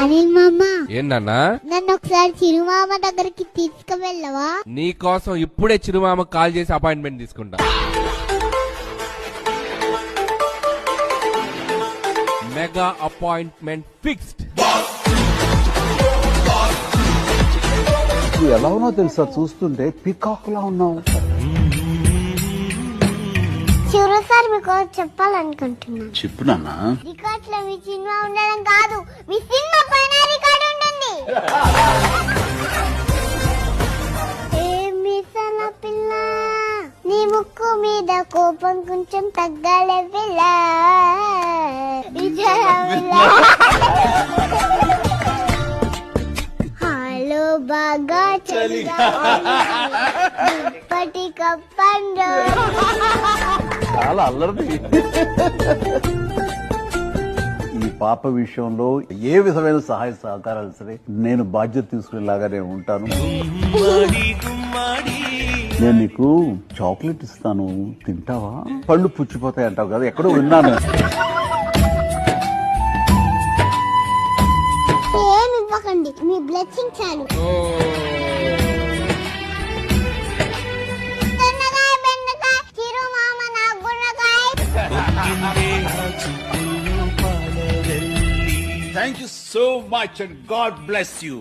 అనిల్ మామ, ఏంటన్నా? నన్ను ఒకసారి చిరుమామ దగ్గరికి తీసుకువెళ్ళవా? నీ కోసం ఇప్పుడే చిరుమామ కాల్ చేసి అపాయింట్మెంట్ తీసుకుంటా. Mega appointment fixed. నువ్వు ఎలా ఉన్నావు తెలుసా, చూస్తుంటే పికాక్ లా ఉన్నావు. చిరు సార్ మీకు చెప్పాలనుకుంటున్నాను. చెప్పు నాన్న. రికార్డ్ లో మీ సినిమా ఉండడం కాదు, మీ సినిమా పైన రికార్డ్ ఉంటుంది. ఏమిసల పిల్ల, నీ ముక్కు మీద కోపం కొంచెం తగ్గాలే పిల్ల. హలో బాగా చలిగా ఇప్పటి కప్పండు. చాలా అల్లరిది. ఈ పాప విషయంలో ఏ విధమైన సహాయ సహకారాలు సరే నేను బాధ్యత తీసుకునేలాగా నేను ఉంటాను. నేను నీకు చాక్లెట్ ఇస్తాను, తింటావా? పళ్ళు పుచ్చిపోతాయి అంటావు కదా, ఎక్కడో విన్నాను. ఏమి ఇవ్వకండి, మీ బ్లెస్సింగ్ చాలు. Thank you so much and God bless you.